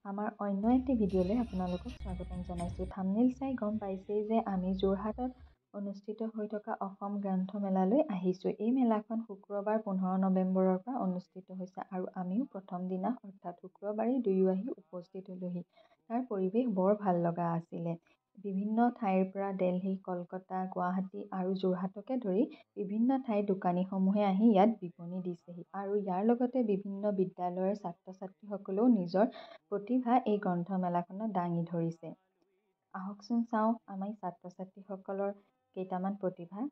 আমাৰ অন্য এটি ভিডিঅ'লৈ আপোনালোকক স্বাগতম জনাইছোঁ। থাম্বনেইল চাই গম পাইছেই যে আমি যোৰহাটত অনুষ্ঠিত হৈ থকা অসম গ্ৰন্থমেলালৈ আহিছোঁ। এই মেলাখন শুক্ৰবাৰ 15 নৱেম্বৰৰ পৰা অনুষ্ঠিত হৈছে আৰু আমিও প্ৰথম দিনা অৰ্থাৎ শুক্ৰবাৰেই দুয়ো আহি উপস্থিত হ'লোহি। তাৰ পৰিৱেশ বৰ ভাল লগা আছিলে। বিভিন্ন ঠাইৰ পৰা দিল্লী, কলকাতা, গুৱাহাটী আৰু যোৰহাটকে ধৰি বিভিন্ন ঠাইৰ দোকানীসমূহে আহি ইয়াত বিপণী দিছেহি আৰু ইয়াৰ লগতে বিভিন্ন বিদ্যালয়ৰ ছাত্ৰ-ছাত্ৰীসকলেও নিজৰ প্ৰতিভা এই গ্ৰন্থমেলাখনত দাঙি ধৰিছে। আহকচোন চাওঁ আমি ছাত্ৰ-ছাত্ৰীসকলৰ কেইটামান প্ৰতিভা।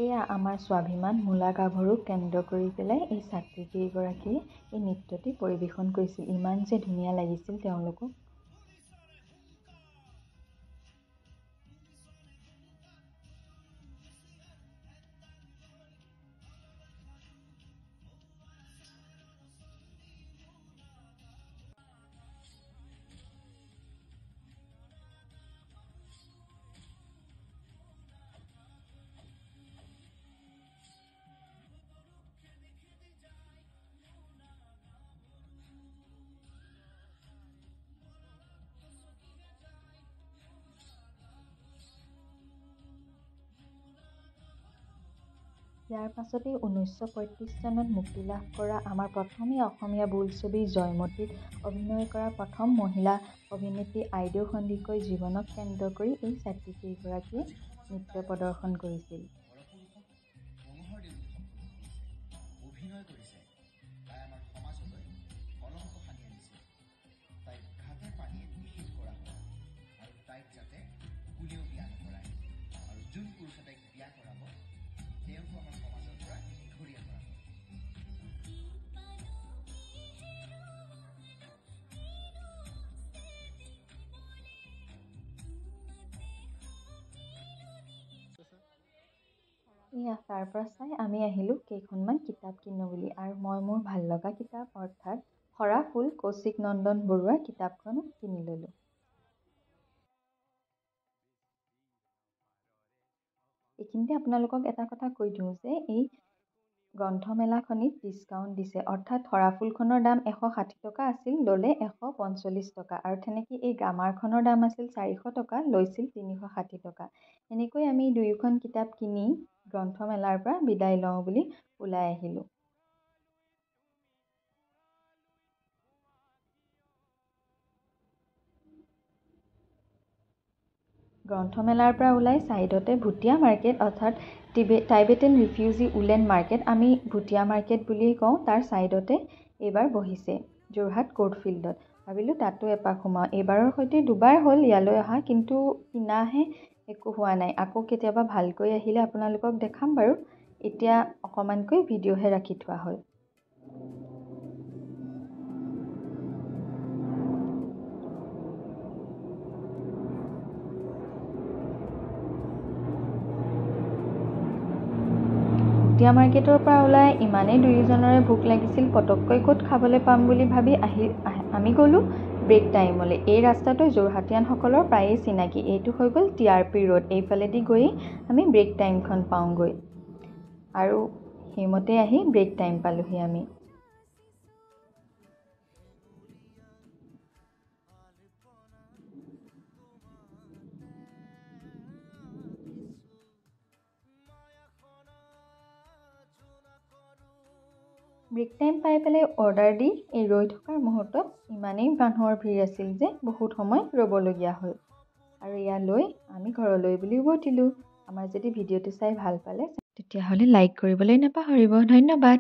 এয়া আমাৰ স্বাভিমান মূলা গাভৰুক কেন্দ্ৰ কৰি পেলাই এই ছাত্ৰীকেইগৰাকীয়ে এই নৃত্যটি পৰিৱেশন কৰিছিল। ইমান যে ধুনীয়া লাগিছিল তেওঁলোকক। ইয়াৰ পাছতেই 1935 চনত মুক্তিলাভ কৰা আমাৰ প্ৰথমেই অসমীয়া বোলছবি জয়মতীত অভিনয় কৰা প্ৰথম মহিলা অভিনেত্ৰী আইদেউ সন্দিকৈৰ জীৱনক কেন্দ্ৰ কৰি এই ছাত্ৰীকেইগৰাকীয়ে নৃত্য প্ৰদৰ্শন কৰিছিল। এয়া তাৰ পৰা চাই আমি আহিলোঁ কেইখনমান কিতাপ কিনো বুলি আৰু মই মোৰ ভাল লগা কিতাপ অৰ্থাৎ সৰা ফুল কৌশিক নন্দন বৰুৱাৰ কিতাপখন কিনি ল'লোঁ। এইখিনিতে আপোনালোকক এটা কথা কৈ দিওঁ যে এই গ্ৰন্থমেলাখনিত ডিছকাউণ্ট দিছে, অৰ্থাৎ সৰা ফুলখনৰ দাম 160 টকা আছিল, ল'লে 145 টকা আৰু তেনেকৈ এই গ্ৰামাৰখনৰ দাম আছিল 400 টকা, লৈছিল 360 টকা। এনেকৈ আমি দুয়োখন কিতাপ কিনি গ্ৰন্থমেলাৰ পৰা বিদায় লওঁ বুলি ওলাই আহিলোঁ। গ্ৰন্থমেলাৰ পৰা ওলাই ছাইডতে ভুটীয়া মাৰ্কেট অৰ্থাৎ টাইবেটান ৰিফিউজি উলেন মাৰ্কেট, আমি ভুটীয়া মাৰ্কেট বুলিয়েই কওঁ, তাৰ ছাইডতে এইবাৰ বহিছে যোৰহাট কোৰ্ট ফিল্ডত। ভাবিলোঁ তাতো এপাক সোমাওঁ। এইবাৰৰ সৈতে দুবাৰ হ'ল ইয়ালৈ অহা, কিন্তু কিনাহে একো হোৱা নাই। আকৌ কেতিয়াবা ভালকৈ আহিলে আপোনালোকক দেখাম বাৰু। এতিয়া অকণমানকৈ ভিডিঅ'হে ৰাখি থোৱা হ'ল। ভুটীয়া মাৰ্কেটৰ পৰা ওলাই ইমানেই দুয়োজনৰে ভোক লাগিছিল, পটককৈ ক'ত খাবলৈ পাম বুলি ভাবি আমি গ'লোঁ ব্ৰেক টাইমলৈ। এই ৰাস্তাটো যোৰহাটীয়ানসকলৰ প্ৰায়েই চিনাকি। এইটো হৈ গ'ল TRP ৰোড। এইফালেদি গৈয়ে আমি ব্ৰেক টাইমখন পাওঁগৈ আৰু সেইমতে আহি ব্ৰেক টাইম পালোঁহি আমি। ব্ৰেক টাইম পাই পেলাই অৰ্ডাৰ দি এই ৰৈ থকাৰ মুহূৰ্তত ইমানেই মানুহৰ ভিৰ আছিল যে বহুত সময় ৰ'বলগীয়া হ'ল আৰু ইয়ালৈ আমি ঘৰলৈ বুলি উভতিলোঁ। আমাৰ যদি ভিডিঅ'টো চাই ভাল পালে তেতিয়াহ'লে লাইক কৰিবলৈ নাপাহৰিব। ধন্যবাদ।